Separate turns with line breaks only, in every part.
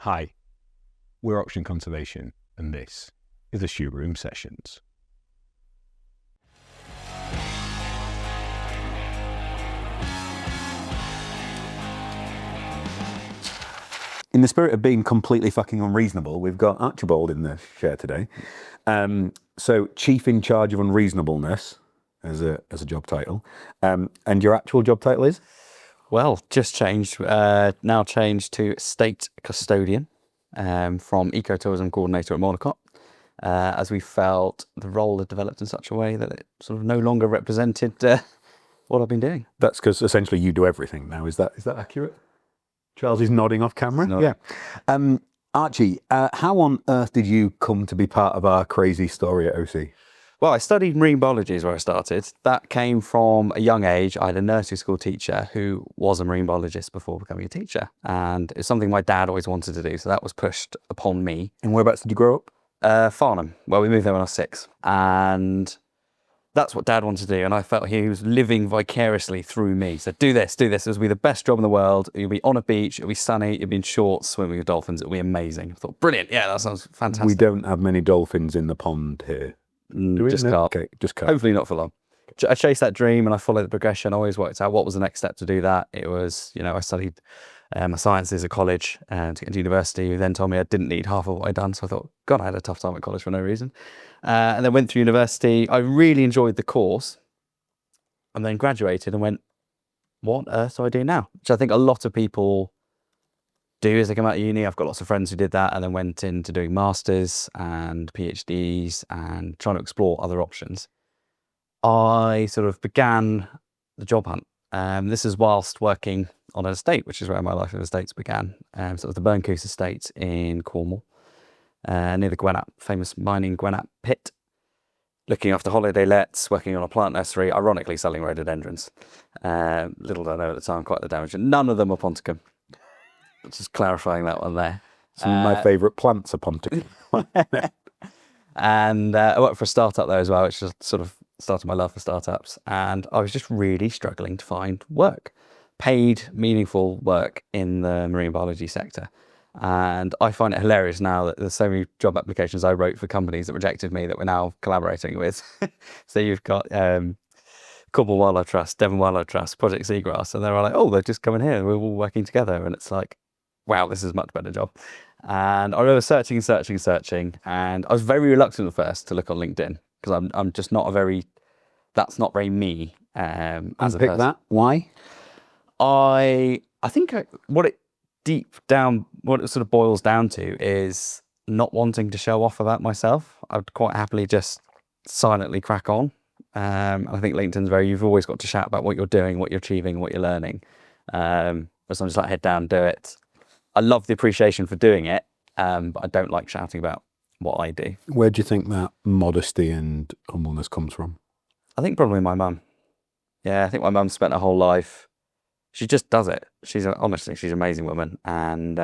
Hi, we're Oxygen Conservation, and this is the Shoe Room Sessions. In the spirit of being completely fucking unreasonable, we've got Archibald in the chair today. So, Chief in Charge of Unreasonableness as a job title. And your actual job title is?
Well, just changed. Now changed to State Custodian from Ecotourism Coordinator at Mornacott, as we felt the role had developed in such a way that it sort of no longer represented what I've been doing.
That's because essentially you do everything now. Is that accurate? Charles is nodding off camera. Yeah. Archie, how on earth did you come to be part of our crazy story at OC?
Well, I studied marine biology is where I started. That came from a young age. I had a nursery school teacher who was a marine biologist before becoming a teacher. And it's something my dad always wanted to do. So that was pushed upon me.
And whereabouts did you grow up?
Farnham. Well, we moved there when I was 6. And that's what Dad wanted to do. And I felt he was living vicariously through me. So do this. It will be the best job in the world. You'll be on a beach. It'll be sunny. You'll be in shorts, swimming with dolphins. It'll be amazing. I thought, brilliant. Yeah, that sounds fantastic.
We don't have many dolphins in the pond here.
Just carp.
Okay, just carp.
Hopefully not for long. I chased that dream and I followed the progression. I always worked out what was the next step to do that. It was, I studied my sciences at college to get into university. Who then told me I didn't need half of what I'd done. So I thought, God, I had a tough time at college for no reason. And then went through university. I really enjoyed the course and then graduated and went, what on earth do I do now? Which I think a lot of people do as they come out of uni. I've got lots of friends who did that and then went into doing masters and PhDs and trying to explore other options. I sort of began the job hunt. This is whilst working on an estate, which is where my life of estates began. So it was the Burncoose estate in Cornwall, near the Gwenap, famous mining Gwenap pit. Looking after holiday lets, working on a plant nursery, ironically selling rhododendrons. Little did I know at the time, quite the damage. And none of them are ponticum. Just clarifying that one there.
Some of my favourite plants are ponticum.
And I worked for a startup there as well, which just sort of started my love for startups. And I was just really struggling to find work, paid, meaningful work in the marine biology sector. And I find it hilarious now that there's so many job applications I wrote for companies that rejected me that we're now collaborating with. So you've got Cornwall Wildlife Trust, Devon Wildlife Trust, Project Seagrass, and they're all like, oh, they're just coming here. We're all working together. And it's like, wow, this is a much better job. And I remember searching, and I was very reluctant at first to look on LinkedIn because I'm just not that's not very me as a person.
That? Why?
I think what it sort of boils down to is not wanting to show off about myself. I'd quite happily just silently crack on. I think LinkedIn's you've always got to shout about what you're doing, what you're achieving, what you're learning. But I'm just like, head down, do it. I love the appreciation for doing it, but I don't like shouting about what I do.
Where do you think that modesty and humbleness comes from?
I think probably my mum. Yeah, I think my mum spent her whole life. She just does it. Honestly, she's an amazing woman. And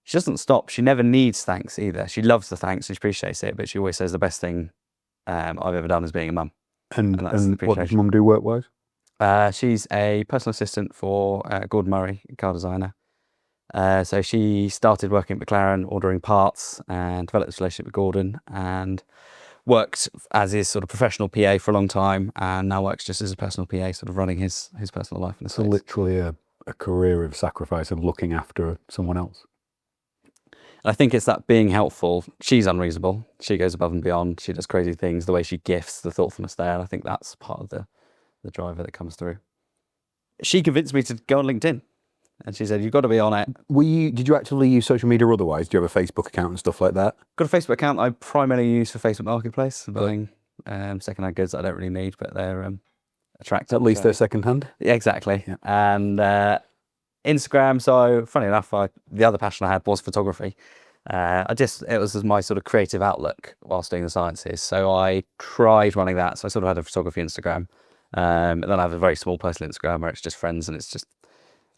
she doesn't stop. She never needs thanks either. She loves the thanks. She appreciates it. But she always says the best thing I've ever done is being a mum.
And what does mum do work-wise?
She's a personal assistant for Gordon Murray, car designer. So she started working at McLaren, ordering parts, and developed this relationship with Gordon, and worked as his sort of professional PA for a long time, and now works just as a personal PA, sort of running his personal life.
So literally a career of sacrifice and looking after someone else.
And I think it's that being helpful. She's unreasonable. She goes above and beyond. She does crazy things, the way she gifts, the thoughtfulness there. And I think that's part of the driver that comes through. She convinced me to go on LinkedIn. And she said, you've got to be on it.
Did you actually use social media otherwise? Do you have a Facebook account and stuff like that?
Got a Facebook account I primarily use for Facebook Marketplace, buying second-hand goods that I don't really need, but they're attractive.
At least they're second-hand?
Yeah, exactly. Yeah. And Instagram, so funny enough, the other passion I had was photography. It was my sort of creative outlook whilst doing the sciences. So I tried running that. So I sort of had a photography Instagram. And then I have a very small personal Instagram where it's just friends and it's just,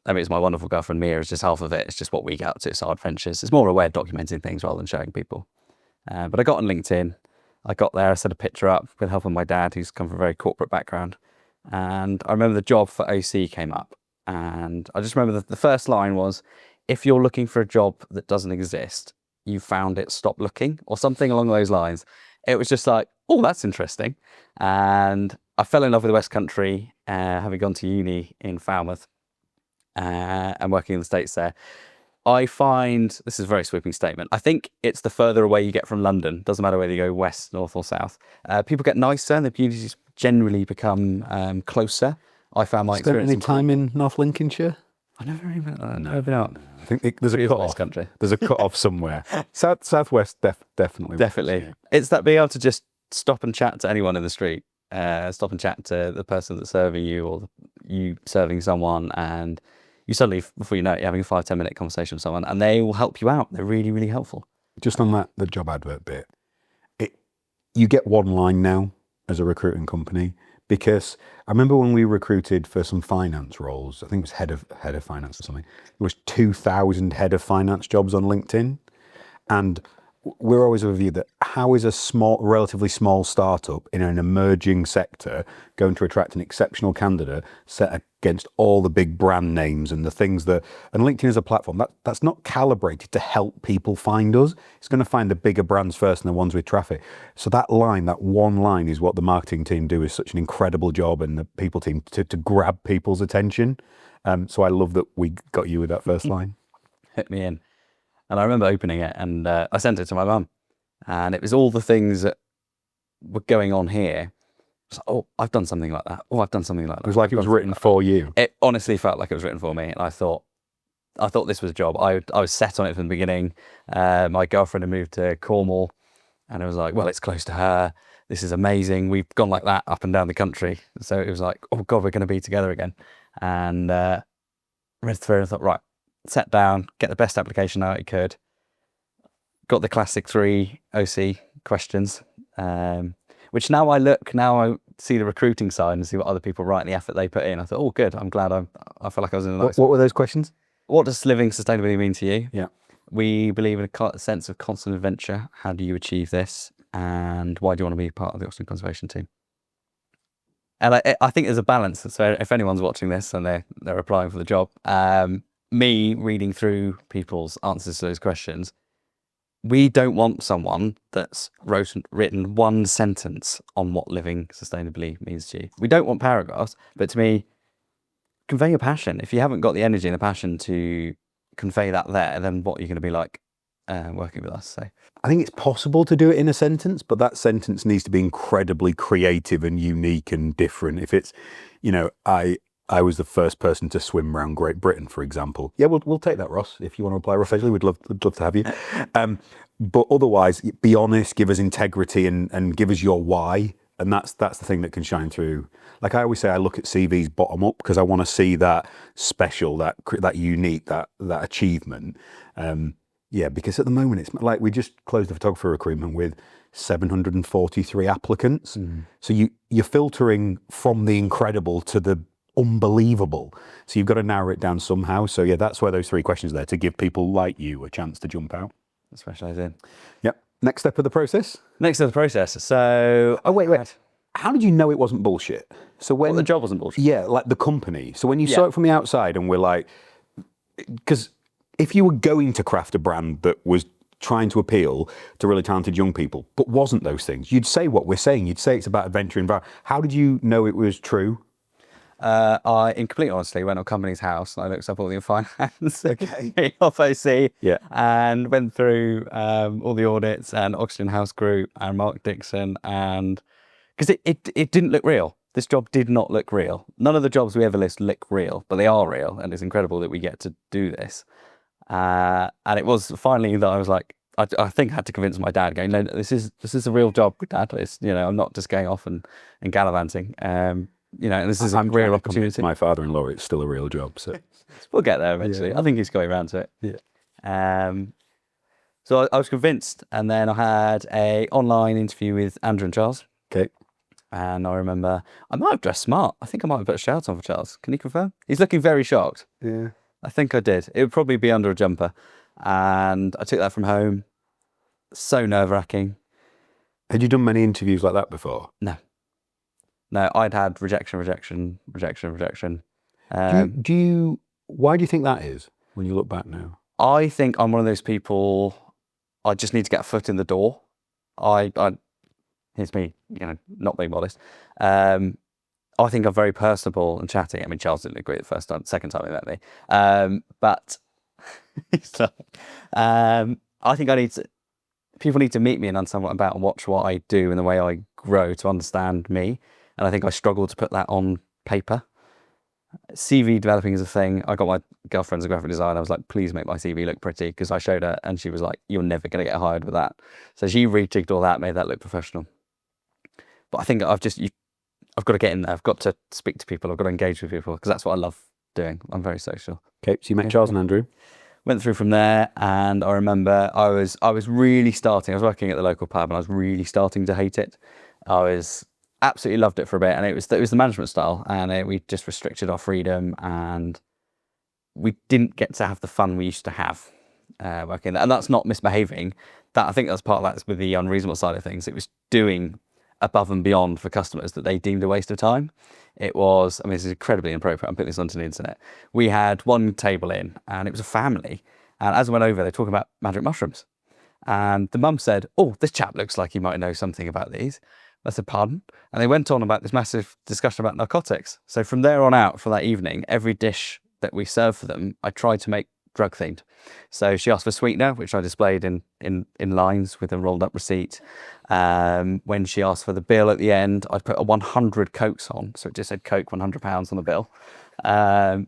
it's my wonderful girlfriend Mia is just half of it. It's just what we get up to, it's our adventures. It's more a way of documenting things rather than showing people. But I got on LinkedIn. I got there, I set a picture up with help of my dad, who's come from a very corporate background. And I remember the job for OC came up. And I just remember the first line was, if you're looking for a job that doesn't exist, you found it, stop looking, or something along those lines. It was just like, oh, that's interesting. And I fell in love with the West Country, having gone to uni in Falmouth and working in the States there. I find, this is a very sweeping statement, I think it's the further away you get from London, doesn't matter whether you go west, north or south, people get nicer and the communities generally become closer. I found my
Spent
experience...
any time in North Lincolnshire?
I've never even been out.
I think there's a cut-off.
Country.
There's a cut-off somewhere. Southwest, definitely.
Definitely. It's that being able to just stop and chat to anyone in the street, stop and chat to the person that's serving you or you serving someone, and you suddenly, before you know it, you're having a 5-10 minute conversation with someone and they will help you out. They're really, really helpful.
Just on that, the job advert bit, you get one line now as a recruiting company, because I remember when we recruited for some finance roles, I think it was head of finance or something, there was 2,000 head of finance jobs on LinkedIn. And we're always of a view that how is a relatively small startup in an emerging sector going to attract an exceptional candidate set against all the big brand names and the things that, and LinkedIn is a platform that's not calibrated to help people find us. It's going to find the bigger brands first and the ones with traffic. So that one line is what the marketing team do is such an incredible job, and the people team to grab people's attention. So I love that we got you with that first line.
Hit me in. And I remember opening it and I sent it to my mum, and it was all the things that were going on here. Like, oh, I've done something like that. Oh, I've done something like that.
It was like it was written for you.
It honestly felt like it was written for me. And I thought this was a job. I was set on it from the beginning. My girlfriend had moved to Cornwall, and it was like, well, it's close to her. This is amazing. We've gone like that up and down the country. So it was like, oh God, we're going to be together again. And read through and I thought, right, sat down, get the best application out I could. Got the classic 3 OC questions, which now I see the recruiting side and see what other people write and the effort they put in. I thought, oh, good. I'm glad I feel like I was in the nice.
What were those questions?
What does living sustainably mean to you?
Yeah.
We believe in a sense of constant adventure. How do you achieve this? And why do you want to be part of the Oxford Conservation team? And I think there's a balance. So if anyone's watching this and they're applying for the job, me reading through people's answers to those questions, we don't want someone that's written one sentence on what living sustainably means to you. We don't want paragraphs, but to me, convey your passion. If you haven't got the energy and the passion to convey that there, then what are you going to be like working with us? So
I think it's possible to do it in a sentence, but that sentence needs to be incredibly creative and unique and different. If it's, I was the first person to swim around Great Britain, for example. Yeah, we'll take that, Ross. If you want to apply, Ross Edgley, we'd love to have you. But otherwise, be honest, give us integrity, and give us your why. And that's the thing that can shine through. Like I always say, I look at CVs bottom up because I want to see that special, that unique, that achievement. Because at the moment it's like we just closed the photographer recruitment with 743 applicants. So you're filtering from the incredible to the unbelievable. So you've got to narrow it down somehow. So yeah, that's where those 3 questions are there to give people like you a chance to jump out.
Specialise in.
Yep. Next step of the process.
So
wait. How did you know it wasn't bullshit? So when
the job wasn't bullshit.
Yeah, like the company. So when you saw it from the outside and we're like, because if you were going to craft a brand that was trying to appeal to really talented young people, but wasn't those things, you'd say what we're saying. You'd say it's about adventure and how did you know it was true?
I, in complete honesty, went on Company's House and I looked up all the finance
Okay.
of OC,
Yeah.
and went through all the audits and Oxygen House Group and Mark Dixon, and because it didn't look real. This job did not look real. None of the jobs we ever list look real, but they are real, and it's incredible that we get to do this. And it was finally that I was like, I think I had to convince my dad, going, no, this is a real job, Dad. It's, I'm not just going off and gallivanting. And this is a real opportunity.
My father-in-law, it's still a real job. So
we'll get there eventually. Yeah. I think he's going around to it.
Yeah.
So I was convinced, and then I had a online interview with Andrew and Charles.
Okay.
And I remember I might have dressed smart. I think I might have put a shout on for Charles. Can you confirm? He's looking very shocked.
Yeah.
I think I did. It would probably be under a jumper. And I took that from home. So nerve-wracking.
Had you done many interviews like that before?
No, I'd had rejection.
Why do you think that is when you look back now?
I think I'm one of those people, I just need to get a foot in the door. I here's me, not being modest. I think I'm very personable and chatty. I mean, Charles didn't agree the first time, second time he met me. But so, I think people need to meet me and understand what I'm about and watch what I do and the way I grow to understand me. And I think I struggle to put that on paper. CV developing is a thing. I got my girlfriend's a graphic designer. I was like, please make my CV look pretty, because I showed her and she was like, you're never going to get hired with that. So she rejigged all that, made that look professional. But I think I've got to get in there. I've got to speak to people. I've got to engage with people, because that's what I love doing. I'm very social.
Okay, so you met Charles and Andrew.
Went through from there, and I remember I was really starting. I was working at the local pub, and I was really starting to hate it. Absolutely loved it for a bit, and it was the management style, and we just restricted our freedom, and we didn't get to have the fun we used to have working there. And that's not misbehaving. I think that's part of that with the unreasonable side of things. It was doing above and beyond for customers that they deemed a waste of time. It was, this is incredibly inappropriate. I'm putting this onto the internet. We had one table in, and it was a family, and as I went over, they're talking about magic mushrooms, and the mum said, oh, this chap looks like he might know something about these. I said, pardon? And they went on about this massive discussion about narcotics. So from there on out, for that evening, every dish that we served for them, I tried to make drug themed. So she asked for sweetener, which I displayed in lines with a rolled up receipt. When she asked for the bill at the end, I put a 100 Cokes on. So it just said Coke, £100 on the bill.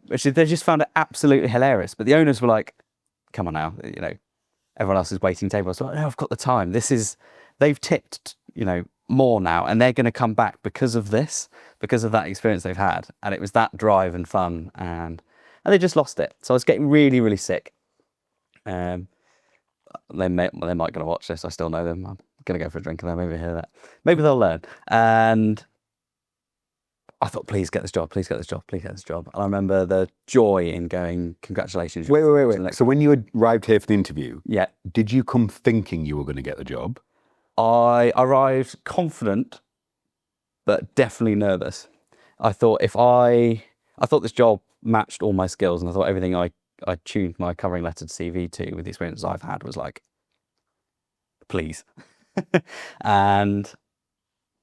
Which they just found it absolutely hilarious. But the owners were like, come on now, everyone else is waiting tables. So no, I've got the time. They've tipped, more now, and they're going to come back because of this, because of that experience they've had. And it was that drive and fun, and they just lost it. So I was getting really, really sick. They might going to watch this. I still know them. I'm going to go for a drink and they'll maybe hear that. Maybe they'll learn. And I thought, please get this job, please get this job, please get this job. And I remember the joy in going, congratulations.
Wait. So when you arrived here for the interview,
yeah,
did you come thinking you were going to get the job?
I arrived confident, but definitely nervous. I thought this job matched all my skills, and I thought everything I tuned my covering letter to CV to with the experience I've had was like, please. And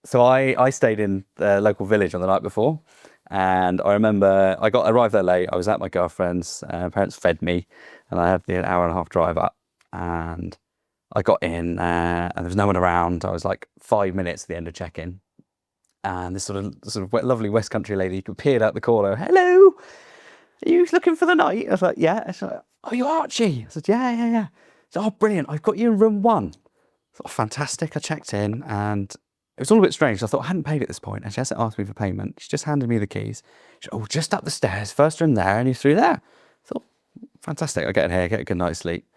so I stayed in the local village on the night before, and I remember I arrived there late. I was at my girlfriend's, parents fed me, and I had the hour and a half drive up, and I got in, and there was no one around. I was like 5 minutes at the end of check-in, and this sort of lovely West Country lady appeared out the corner. Hello, are you looking for the night? I was like, yeah. She's like, oh, you Archie? I said, yeah. She said, oh, brilliant. I've got you in room 1. I thought, oh, fantastic. I checked in, and it was all a bit strange. I thought I hadn't paid at this point, and she hasn't asked me for payment. She just handed me the keys. She said, oh, just up the stairs, first room there, and you're through there. I thought, fantastic. I get in here, get a good night's sleep.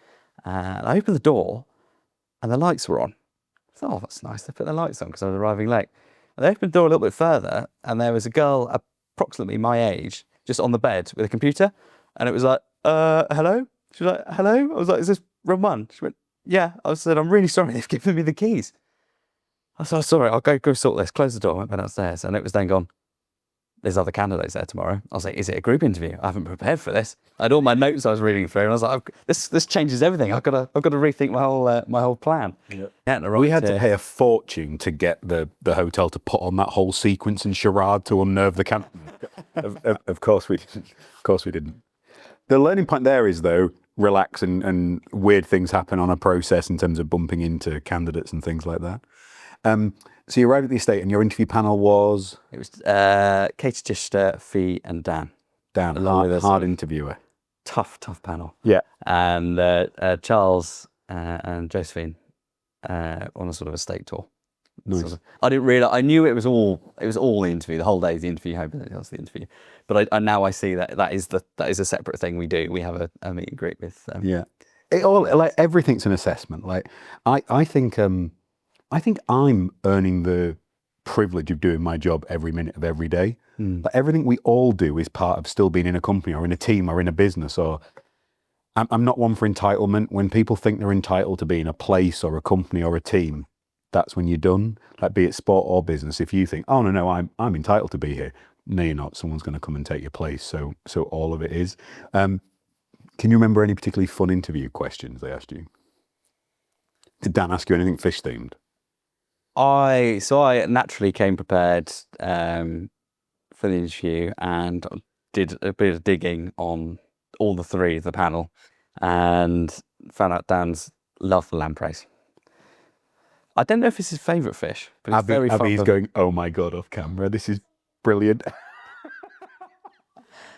And I opened the door, and the lights were on. I thought, oh, that's nice. They put the lights on because I was arriving late. And they opened the door a little bit further, and there was a girl approximately my age just on the bed with a computer. And it was like, hello? She was like, hello? I was like, is this room 1? She went, yeah. I said, I'm really sorry. They've given me the keys. I said, oh, sorry, I'll go sort this. Close the door. I went downstairs, and it was then gone, there's other candidates there tomorrow. I was like, is it a group interview? I haven't prepared for this. I had all my notes I was reading through, and I was like, this changes everything. I've got to rethink my whole plan. Yeah.
We had to pay a fortune to get the hotel to put on that whole sequence and charade to unnerve the candidate. Of course we didn't. Of course we didn't. The learning point there is, though, relax, and weird things happen on a process in terms of bumping into candidates and things like that. So you arrived at the estate, and your interview panel was?
It was Katie Tister, Fee, and Dan.
Dan, hard interviewer.
Tough panel.
Yeah.
And Charles and Josephine on a sort of estate tour.
Nice.
I didn't realise. I knew it was all the interview. The whole day is the interview. Hoping that's the interview. But I now I see that is a separate thing we do. We have a meet and greet with.
Yeah. It all, like, everything's an assessment. Like I think I'm earning the privilege of doing my job every minute of every day. But everything we all do is part of still being in a company or in a team or in a business. Or I'm not one for entitlement. When people think they're entitled to be in a place or a company or a team, that's when you're done. Like, be it sport or business. If you think, oh no, I'm entitled to be here. No, you're not. Someone's going to come and take your place. So all of it is. Can you remember any particularly fun interview questions they asked you? Did Dan ask you anything fish themed?
I naturally came prepared for the interview and did a bit of digging on all the three of the panel and found out Dan's love for lampreys. I don't know if it's his favourite fish, but he's very fond
Abby's
of...
going, oh my God, off camera. This is brilliant.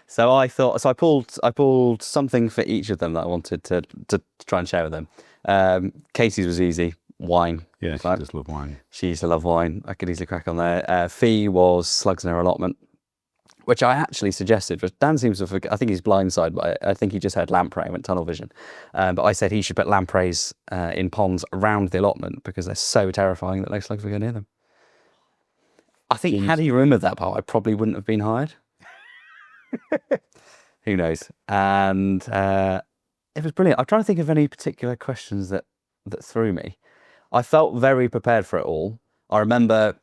So I pulled something for each of them that I wanted to try and share with them. Casey's was easy, wine.
Yeah, she does love wine.
She used to love wine. I could easily crack on there. Fee was slugs in her allotment, which I actually suggested, but Dan seems to forget. I think he's blindsided, but I think he just heard lamprey and went tunnel vision. But I said he should put lampreys in ponds around the allotment because they're so terrifying that no slugs will go near them. I think had he remembered that part, I probably wouldn't have been hired. Who knows? And it was brilliant. I'm trying to think of any particular questions that threw me. I felt very prepared for it all. I remember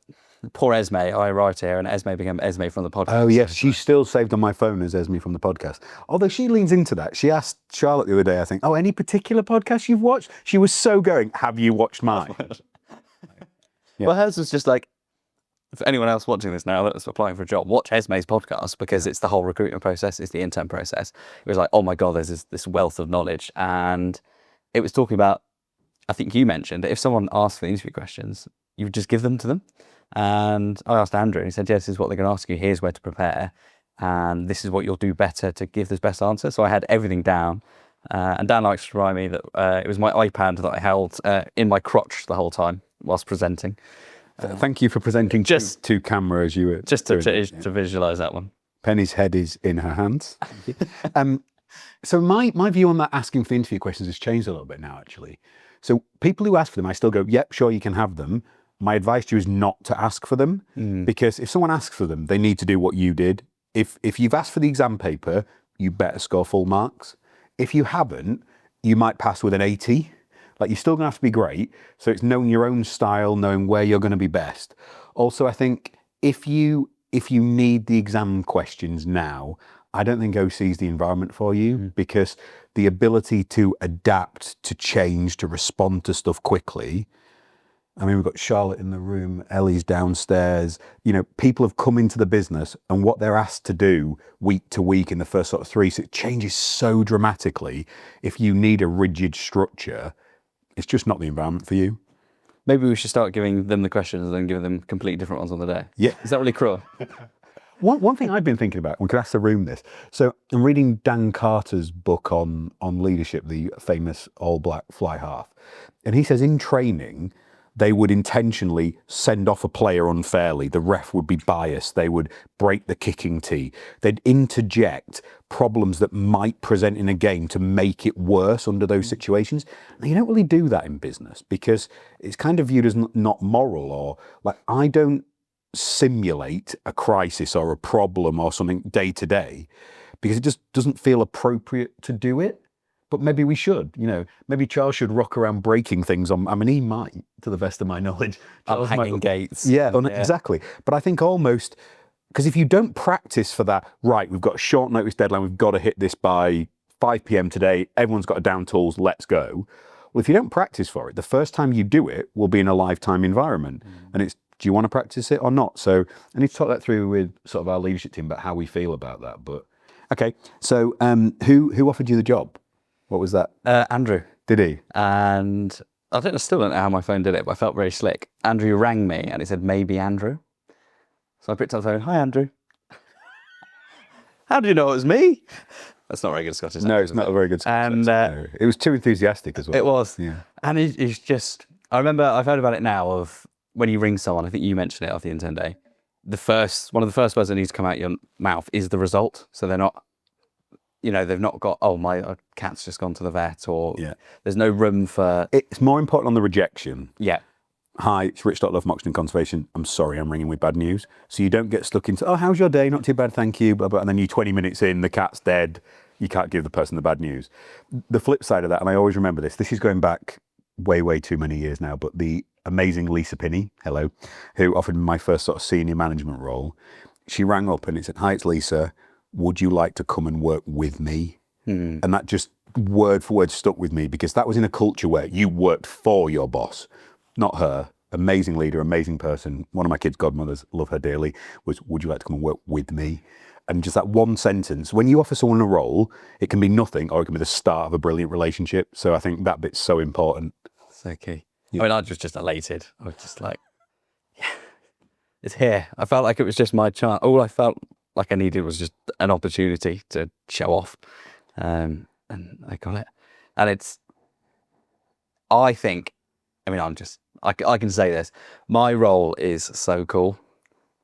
poor Esme. I arrived here and Esme became Esme from the podcast.
Oh, yes. She's still saved on my phone as Esme from the podcast. Although she leans into that. She asked Charlotte the other day, I think, oh, any particular podcast you've watched? She was so going, have you watched mine?
Yeah. Well, hers was just like, for anyone else watching this now that's applying for a job, watch Esme's podcast because it's the whole recruitment process, it's the intern process. It was like, oh my God, there's this wealth of knowledge. And it was talking about, I think you mentioned, if someone asked for the interview questions, you would just give them to them. And I asked Andrew, and he said, yes, this is what they're going to ask you. Here's where to prepare. And this is what you'll do better to give this best answer. So I had everything down. And Dan likes to remind me that it was my iPad that I held in my crotch the whole time whilst presenting.
Thank you for presenting just to camera as you were.
Just to visualise that one.
Penny's head is in her hands. So my view on that asking for the interview questions has changed a little bit now, actually. So people who ask for them, I still go, yep, sure, you can have them. My advice to you is not to ask for them because if someone asks for them, they need to do what you did. If you've asked for the exam paper, you better score full marks. If you haven't, you might pass with an 80. Like you're still going to have to be great. So it's knowing your own style, knowing where you're going to be best. Also, I think if you need the exam questions now, I don't think OC is the environment for you because the ability to adapt, to change, to respond to stuff quickly. I mean, we've got Charlotte in the room, Ellie's downstairs. You know, people have come into the business and what they're asked to do week to week in the first sort of 3, so it changes so dramatically. If you need a rigid structure, it's just not the environment for you.
Maybe we should start giving them the questions and then giving them completely different ones on the day.
Yeah.
Is that really cruel?
One thing I've been thinking about, we could ask the room this. So I'm reading Dan Carter's book on leadership, the famous All Black Fly Half. And he says in training, they would intentionally send off a player unfairly. The ref would be biased. They would break the kicking tee. They'd interject problems that might present in a game to make it worse under those situations. Now, you don't really do that in business because it's kind of viewed as not moral, or like I don't simulate a crisis or a problem or something day to day because it just doesn't feel appropriate to do it. But maybe we should, you know, maybe Charles should rock around breaking things on, I mean, he might, to the best of my knowledge.
Hanging gates.
Yeah, exactly. But I think almost, because if you don't practice for that, right, we've got a short notice deadline, we've got to hit this by 5 p.m. today, everyone's got a down tools, let's go. Well, if you don't practice for it, the first time you do it will be in a lifetime environment. And it's, do you want to practice it or not? So I need to talk that through with sort of our leadership team about how we feel about that. But okay, so who offered you the job? What was that?
Andrew.
Did he?
And I still don't know how my phone did it, but I felt very slick. Andrew rang me and it said, maybe Andrew. So I picked up the phone. Hi, Andrew. How do you know it was me? That's not very good Scottish.
No, it's not a very good Scottish. And it was too enthusiastic as well.
It was.
Yeah.
And he's just, I remember I've heard about it now of when you ring someone, I think you mentioned it off the intern day, one of the first words that needs to come out your mouth is the result. So they're not, you know, they've not got, oh, my cat's just gone to the vet, or there's no room for...
It's more important on the rejection.
Yeah.
Hi, it's Rich Love from Oxton Conservation. I'm sorry, I'm ringing with bad news. So you don't get stuck into, oh, how's your day? Not too bad, thank you. Blah, blah. And then you 20 minutes in, the cat's dead. You can't give the person the bad news. The flip side of that, and I always remember this is going back way, way too many years now, but the amazing Lisa Pinney, hello, who offered me my first sort of senior management role, she rang up and it said, hi, it's Lisa. Would you like to come and work with me? And that just word for word stuck with me, because that was in a culture where you worked for your boss, not her. Amazing leader, amazing person. One of my kids' godmothers, love her dearly, was, would you like to come and work with me? And just that one sentence, when you offer someone a role, it can be nothing or it can be the start of a brilliant relationship. So I think that bit's so important.
So key. I mean, I was just elated. I was just like, yeah, it's here. I felt like it was just my chance. All I felt like I needed was just an opportunity to show off. And I got it. And it's, I think, I mean, I can say this. My role is so cool.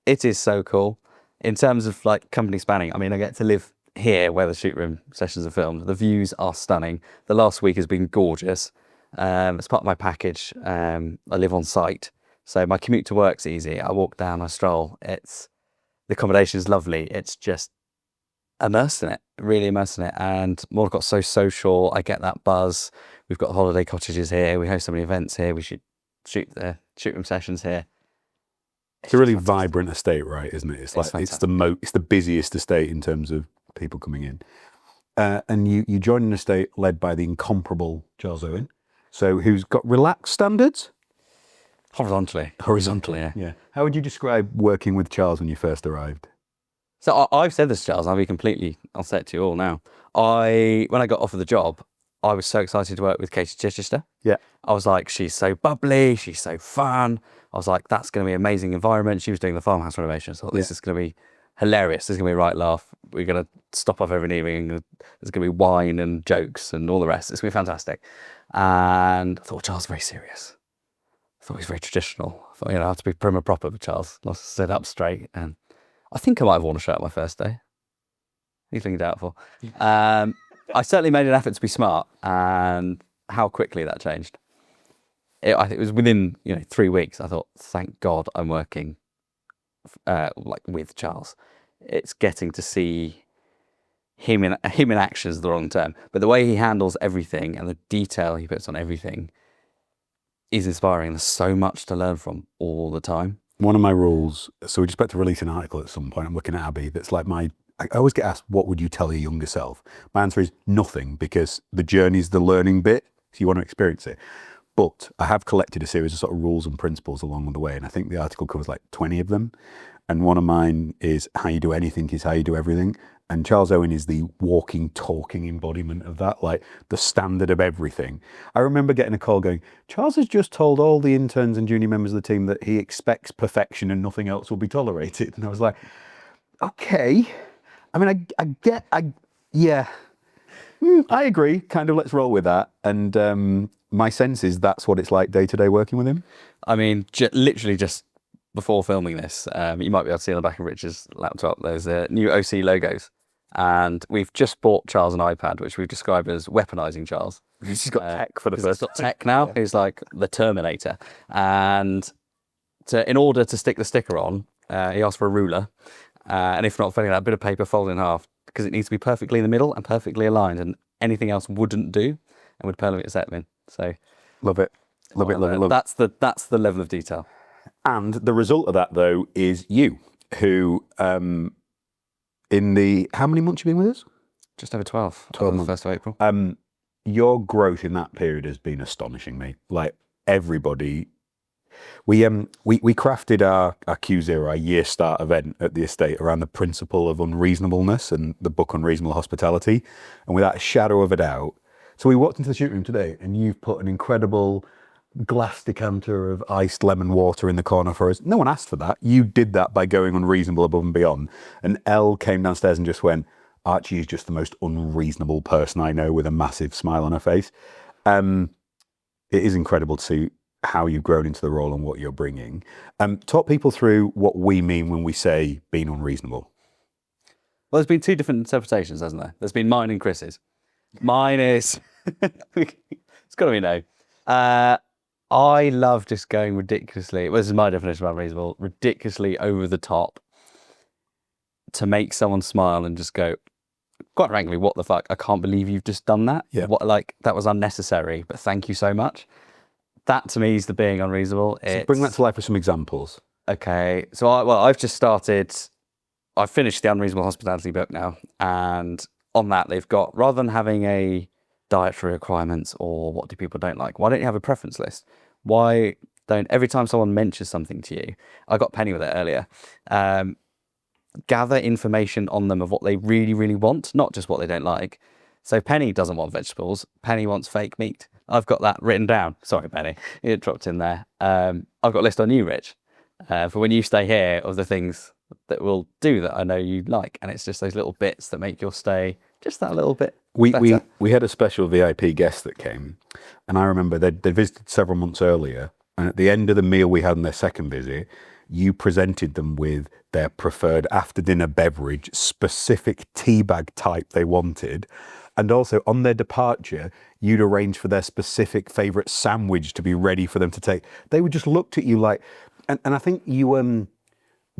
It is so cool. In terms of like company spanning, I mean, I get to live here where the shoot room sessions are filmed. The views are stunning. The last week has been gorgeous. As part of my package, I live on site. So my commute to work's easy. I walk down, I stroll. The accommodation is lovely. It's just immersed in it, really immersed in it. And Mornacott's so social. I get that buzz. We've got holiday cottages here. We host so many events here. We should shoot room sessions here.
It's a really vibrant estate, right? Isn't it? It's like it's the busiest estate in terms of people coming in. And you join an estate led by the incomparable Charles Owen, so who's got relaxed standards.
Horizontally,
yeah. How would you describe working with Charles when you first arrived?
So I've said this, Charles. I'll say it to you all now. When I got offered the job, I was so excited to work with Katie Chichester.
Yeah.
I was like, she's so bubbly, she's so fun. I was like, that's going to be an amazing environment. She was doing the farmhouse renovation. So I thought, this is going to be hilarious. This is going to be a right laugh. We're going to stop off every evening. There's going to be wine and jokes and all the rest. It's going to be fantastic. And I thought, Charles is very serious. I thought he was very traditional. I thought, I have to be prim and proper with Charles. I sit up straight. And I think I might have worn a shirt my first day. Anything doubtful. I certainly made an effort to be smart, and how quickly that changed. I think it was within 3 weeks. I thought, thank God I'm working like with Charles. It's getting to see him in action is the wrong term, but the way he handles everything and the detail he puts on everything is inspiring. There's so much to learn from all the time.
One of my rules, so we expect to release an article at some point. I'm looking at Abby. That's like I always get asked, what would you tell your younger self? My answer is nothing, because the journey's the learning bit, so you want to experience it. But I have collected a series of sort of rules and principles along the way, and I think the article covers like 20 of them. And one of mine is, how you do anything is how you do everything. And Charles Owen is the walking, talking embodiment of that, like the standard of everything. I remember getting a call going, Charles has just told all the interns and junior members of the team that he expects perfection and nothing else will be tolerated. And I was like, okay. I mean, I agree. Kind of, let's roll with that. And my sense is that's what it's like day to day working with him.
I mean, literally just before filming this, you might be able to see on the back of Richard's laptop, there's new OC logos. And we've just bought Charles an iPad, which we've described as weaponizing Charles.
He's got tech for the first time.
He's got tech now. Yeah. He's like the Terminator. And in order to stick the sticker on, he asked for a ruler. And if not, filling that bit of paper folded in half, because it needs to be perfectly in the middle and perfectly aligned, and anything else wouldn't do and would permanently upset me. So
love it. Love it.
That's the level of detail.
And the result of that, though, is you, who in the, how many months you been with us?
Just over 12.
12
months.
The
1st of April.
Your growth in that period has been astonishing, mate. Like everybody, we crafted our Q0, our year start event at the estate around the principle of unreasonableness and the book Unreasonable Hospitality. And without a shadow of a doubt, so we walked into the shoot room today and you've put an incredible glass decanter of iced lemon water in the corner for us. No one asked for that. You did that by going unreasonable above and beyond. And Elle came downstairs and just went, Archie is just the most unreasonable person I know, with a massive smile on her face. It is incredible to see how you've grown into the role and what you're bringing. Talk people through what we mean when we say being unreasonable.
Well, there's been two different interpretations, hasn't there? There's been mine and Chris's. Mine is, it's got to be no. I love just going ridiculously, well, this is my definition of unreasonable, ridiculously over the top to make someone smile and just go, quite frankly, what the fuck? I can't believe you've just done that.
Yeah.
That was unnecessary, but thank you so much. That to me is the being unreasonable.
So bring that to life with some examples.
Okay, so I've finished the Unreasonable Hospitality book now, and on that, they've got, rather than having a dietary requirements or what do people don't like, why don't you have a preference list? Why don't, every time someone mentions something to you, I got Penny with it earlier, gather information on them of what they really, really want, not just what they don't like. So Penny doesn't want vegetables. Penny wants fake meat. I've got that written down. Sorry, Penny, it dropped in there. I've got a list on you, Rich, for when you stay here of the things that will do that I know you like. And it's just those little bits that make your stay just that little bit better.
We had a special VIP guest that came, and I remember they visited several months earlier, and at the end of the meal we had on their second visit, you presented them with their preferred after dinner beverage, specific tea bag type they wanted, and also on their departure you'd arrange for their specific favourite sandwich to be ready for them to take. They would just looked at you like, and I think you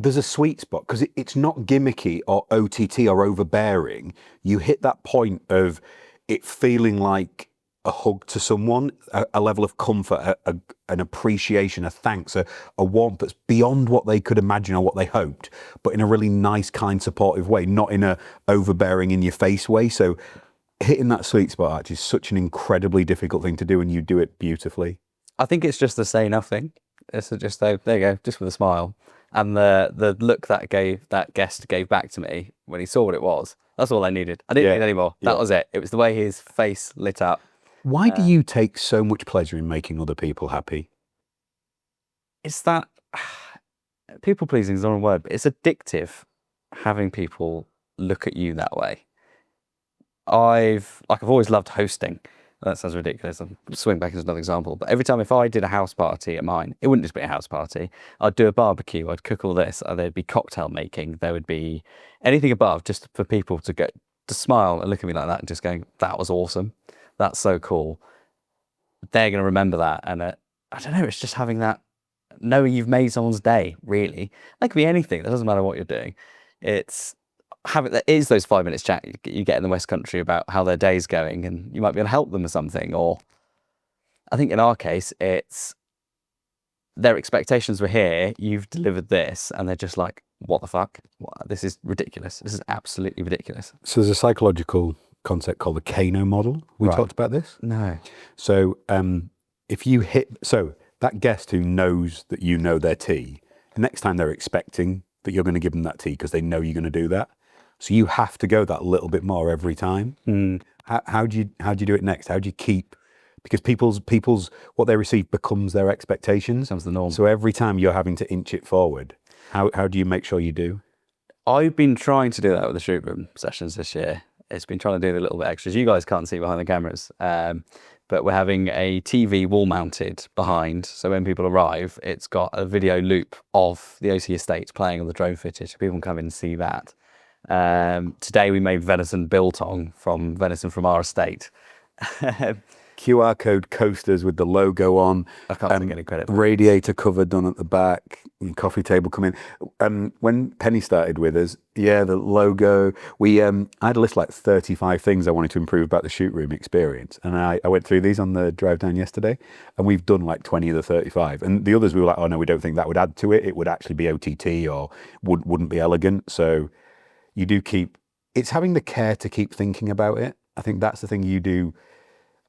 there's a sweet spot because it's not gimmicky or OTT or overbearing. You hit that point of it feeling like a hug to someone, a level of comfort, an appreciation, a thanks, a warmth that's beyond what they could imagine or what they hoped, but in a really nice, kind, supportive way, not in a overbearing, in your face way. So hitting that sweet spot, Archie, is such an incredibly difficult thing to do, and you do it beautifully.
I think it's just the say nothing. It's just, there you go, just with a smile. And the look that guest gave back to me when he saw what it was, that's all I needed. I didn't need any more. That was it. It was the way his face lit up.
Why do you take so much pleasure in making other people happy?
It's that people pleasing is the wrong word, but it's addictive having people look at you that way. I've always loved hosting. That sounds ridiculous. I'll swing back as another example. But every time if I did a house party at mine, it wouldn't just be a house party. I'd do a barbecue. I'd cook all this. There'd be cocktail making. There would be anything above, just for people to get to smile and look at me like that and just going, "That was awesome. That's so cool." They're going to remember that. And I don't know. It's just having that, knowing you've made someone's day. Really, that could be anything. That doesn't matter what you're doing. It's there is those 5 minutes chat you get in the West Country about how their day's going, and you might be able to help them with something. Or I think in our case, it's their expectations were here, you've delivered this, and they're just like, "What the fuck? This is ridiculous. This is absolutely ridiculous."
So there's a psychological concept called the Kano model. We talked about this?
No.
So if you that guest who knows that you know their tea, the next time they're expecting that you're going to give them that tea because they know you're going to do that. So you have to go that little bit more every time. How do you do it next? How do you keep, because people's what they receive becomes their expectations.
Becomes the norm.
So every time you're having to inch it forward, how do you make sure you do?
I've been trying to do that with the shoot room sessions this year. It's been trying to do a little bit extras. You guys can't see behind the cameras, but we're having a TV wall mounted behind. So when people arrive, it's got a video loop of the OC estate playing on the drone footage. So people can come in and see that. Today we made venison biltong from venison from our estate.
QR code coasters with the logo on.
I can't take any credit.
Radiator cover done at the back. Coffee table come in. When Penny started with us, the logo. I had a list like 35 things I wanted to improve about the shoot room experience, and I went through these on the drive down yesterday, and we've done like 20 of the 35. And the others we were like, "Oh no, we don't think that would add to it. It would actually be OTT or wouldn't be elegant." So you do keep. It's having the care to keep thinking about it. I think that's the thing you do.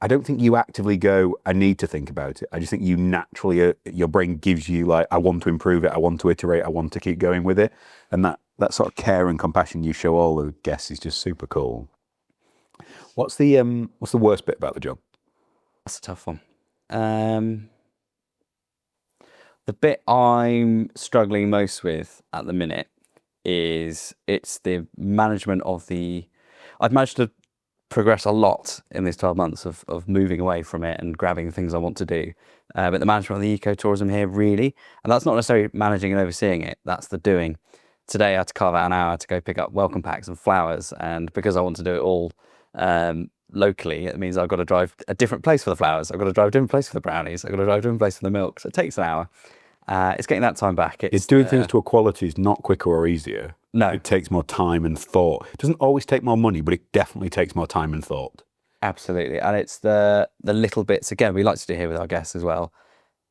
I don't think you actively go, "I need to think about it." I just think you naturally, your brain gives you like, "I want to improve it. I want to iterate. I want to keep going with it." And that sort of care and compassion you show all the guests is just super cool. What's the worst bit about the job?
That's a tough one. The bit I'm struggling most with at the minute is it's the management of I've managed to progress a lot in these 12 months of moving away from it and grabbing the things I want to do. But the management of the ecotourism here, really, and that's not necessarily managing and overseeing it, that's the doing. Today I had to carve out an hour to go pick up welcome packs and flowers, and because I want to do it all locally, it means I've got to drive a different place for the flowers, I've got to drive a different place for the brownies, I've got to drive a different place for the milk, so it takes an hour. It's getting that time back.
It's doing things to a quality is not quicker or easier.
No.
It takes more time and thought. It doesn't always take more money, but it definitely takes more time and thought.
Absolutely. And it's the little bits, again, we like to do here with our guests as well,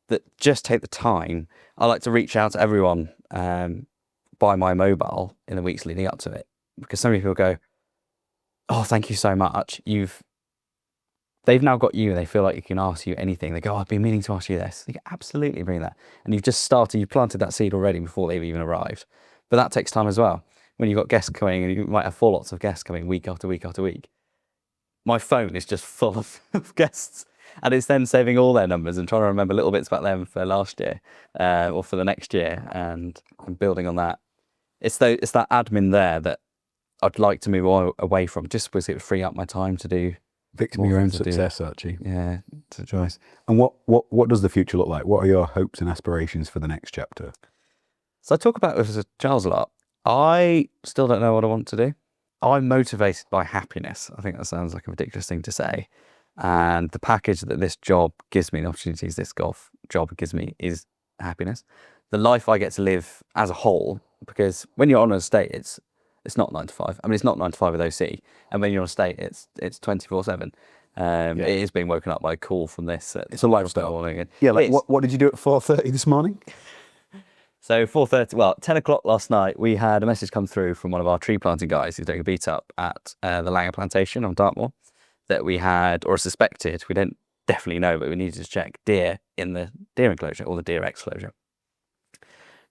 that just take the time. I like to reach out to everyone by my mobile in the weeks leading up to it, because so many people go, oh, thank you so much. They've now got you. They feel like you can ask you anything. They go, oh, I've been meaning to ask you this. You can absolutely bring that. And you've planted that seed already before they've even arrived. But that takes time as well. When you've got guests coming, and you might have lots of guests coming week after week after week. My phone is just full of guests. And it's then saving all their numbers and trying to remember little bits about them for last year or for the next year and building on that. It's that admin there that I'd like to move away from, just because it would free up my time to do
Victim of your own success, Archie.
Yeah, to choice.
And what does the future look like? What are your hopes and aspirations for the next chapter?
So I talk about this with Charles a lot. I still don't know what I want to do. I'm motivated by happiness. I think that sounds like a ridiculous thing to say. And the package that this job gives me, the opportunities this golf job gives me, is happiness. The life I get to live as a whole, because when you're on an estate, it's not 9 to 5. I mean, it's not 9 to 5 with OC. And when you're on estate, it's 24/7. It is being woken up by a call from this.
It's a lifestyle.
Morning.
Yeah, like what did you do at 4:30 this morning?
So 4:30, well, 10 o'clock last night, we had a message come through from one of our tree planting guys who's doing a beat up at the Langer plantation on Dartmoor, that we had, or suspected, we don't definitely know, but we needed to check deer in the deer enclosure or the deer exclosure.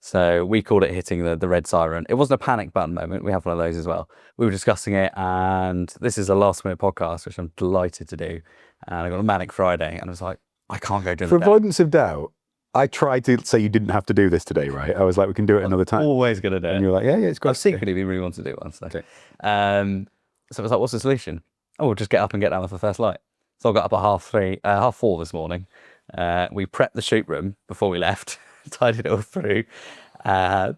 So we called it hitting the red siren. It wasn't a panic button moment. We have one of those as well. We were discussing it, and this is a last minute podcast, which I'm delighted to do. And I got a manic Friday, and I was like, I can't go during
For
the day.
avoidance of doubt, I tried to say you didn't have to do this today, right? I was like, we can do it another time.
Always going to do it.
And you were like, yeah, it's great.
I've secretly been really wanting to do one. So.
Okay.
So I was like, what's the solution? Oh, we'll just get up and get down for the first light. So I got up at 4:30 this morning. We prepped the shoot room before we left, tidied it all through,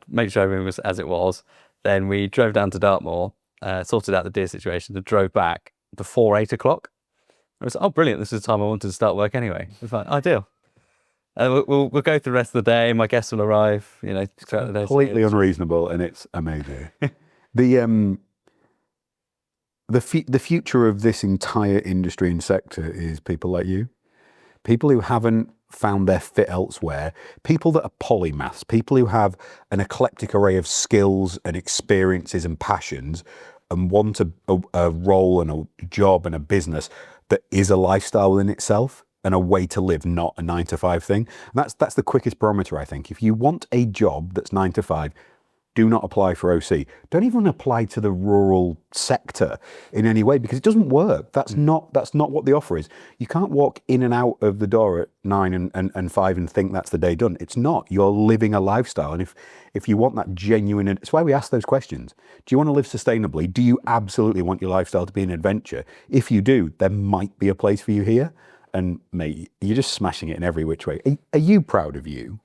made sure everything was as it was. Then we drove down to Dartmoor, sorted out the deer situation, and drove back before 8 o'clock. I was like, oh, brilliant. This is the time I wanted to start work anyway. It was like, ideal. We'll go through the rest of the day. My guests will arrive, throughout the day.
Completely unreasonable, and it's amazing. The future of this entire industry and sector is people like you, people who haven't found their fit elsewhere, people that are polymaths, people who have an eclectic array of skills and experiences and passions, and want a role and a job and a business that is a lifestyle in itself and a way to live, not a 9 to 5 thing. And that's the quickest barometer, I think. If you want a job that's 9 to 5, do not apply for OC. Don't even apply to the rural sector in any way, because it doesn't work. That's not what the offer is. You can't walk in and out of the door at 9 and 5 and think that's the day done. It's not. You're living a lifestyle. And if you want that genuine, it's why we ask those questions. Do you want to live sustainably? Do you absolutely want your lifestyle to be an adventure? If you do, there might be a place for you here. And mate, you're just smashing it in every which way. Are you proud of you?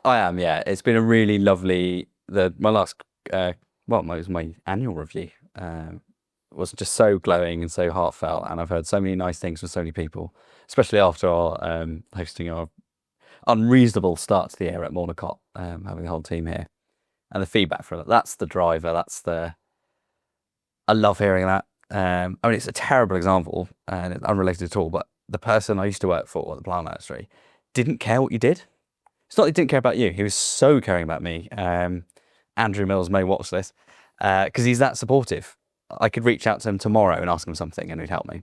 I am, yeah. It's been a really lovely. My last, it was my annual review. Was just so glowing and so heartfelt, and I've heard so many nice things from so many people, especially after our hosting our unreasonable start to the year at Mornacott, having the whole team here, and the feedback from it. That's the driver. I love hearing that. I mean, it's a terrible example and it's unrelated at all, but the person I used to work for at the plant nursery didn't care what you did. It's not that he didn't care about you. He was so caring about me. Andrew Mills may watch this because he's that supportive. I could reach out to him tomorrow and ask him something and he'd help me.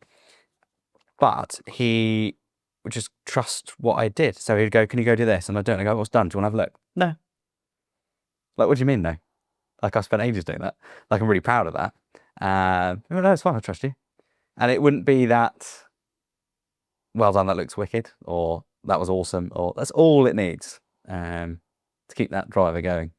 But he would just trust what I did. So he'd go, can you go do this? And I don't. I go, what's done? Do you want to have a look? No. Like, what do you mean no? Like, I spent ages doing that. Like, I'm really proud of that. No, it's fine. I trust you. And it wouldn't be that, well done, that looks wicked, or that was awesome, or that's all it needs to keep that driver going.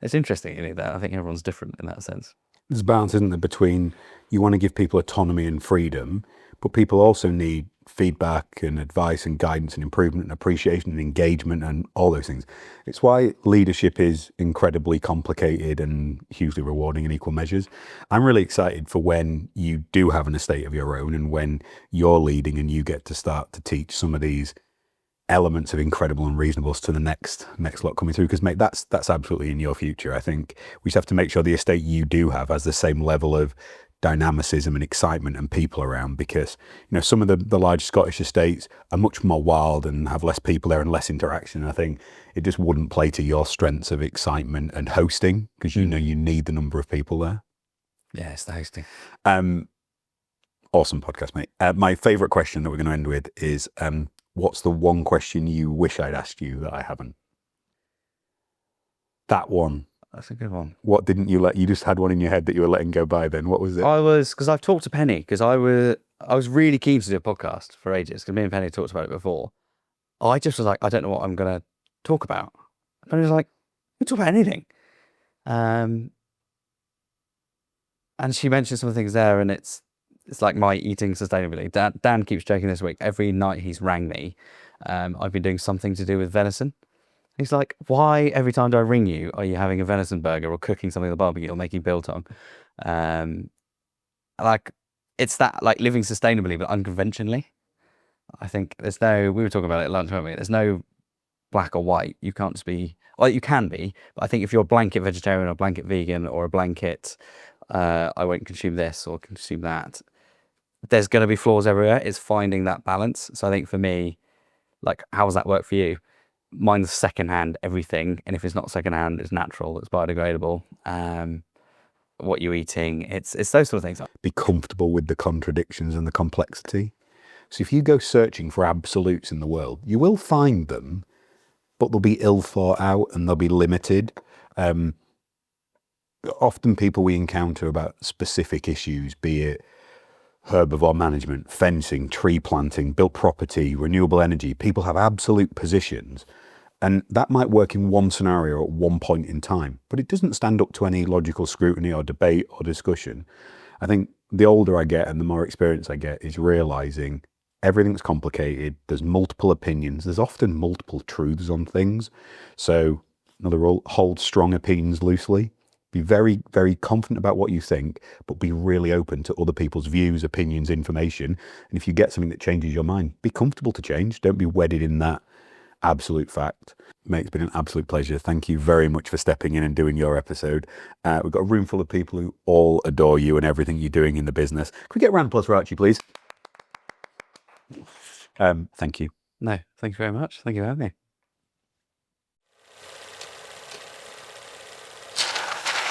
It's interesting, that. I think everyone's different in that sense.
There's a balance, isn't there, between you want to give people autonomy and freedom, but people also need feedback and advice and guidance and improvement and appreciation and engagement and all those things. It's why leadership is incredibly complicated and hugely rewarding in equal measures. I'm really excited for when you do have an estate of your own and when you're leading and you get to start to teach some of these elements of incredible and reasonables to the next lot coming through, because mate, that's absolutely in your future. I think we just have to make sure the estate you do have has the same level of dynamicism and excitement and people around, because some of the large Scottish estates are much more wild and have less people there and less interaction. I think it just wouldn't play to your strengths of excitement and hosting, because you need the number of people there.
Yeah, it's the hosting.
Awesome podcast, mate. My favourite question that we're going to end with is, what's the one question you wish I'd asked you that I haven't? That one.
That's a good one.
What didn't you let? You just had one in your head that you were letting go by. Then what was it?
Because I've talked to Penny, because I was really keen to do a podcast for ages, because me and Penny talked about it before. I just was like, I don't know what I'm going to talk about. And I was like, we talk about anything. And she mentioned some of the things there, and it's like my eating sustainably. Dan keeps joking this week. Every night he's rang me, I've been doing something to do with venison. He's like, why every time do I ring you, are you having a venison burger or cooking something on the barbecue or making biltong? Like, it's that, like, living sustainably but unconventionally. I think we were talking about it at lunch, weren't we? There's no black or white. You can't just be, well, you can be, but I think if you're a blanket vegetarian or a blanket vegan or a blanket, I won't consume this or consume that, there's going to be flaws everywhere. It's finding that balance. So I think for me, like, how does that work for you? Mine's secondhand everything, and if it's not secondhand, it's natural, it's biodegradable. What you're eating, it's those sort of things.
Be comfortable with the contradictions and the complexity. So if you go searching for absolutes in the world, you will find them, but they'll be ill thought out and they'll be limited. Often people we encounter about specific issues, be it herbivore management, fencing, tree planting, built property, renewable energy, people have absolute positions. And that might work in one scenario at one point in time, but it doesn't stand up to any logical scrutiny or debate or discussion. I think the older I get and the more experience I get is realizing everything's complicated. There's multiple opinions. There's often multiple truths on things. So another rule, hold strong opinions loosely. Be very, very confident about what you think, but be really open to other people's views, opinions, information. And if you get something that changes your mind, be comfortable to change. Don't be wedded in that absolute fact. Mate, it's been an absolute pleasure. Thank you very much for stepping in and doing your episode. We've got a room full of people who all adore you and everything you're doing in the business. Can we get a round of applause for Archie, please? Thank you.
No, thank you very much. Thank you for having me.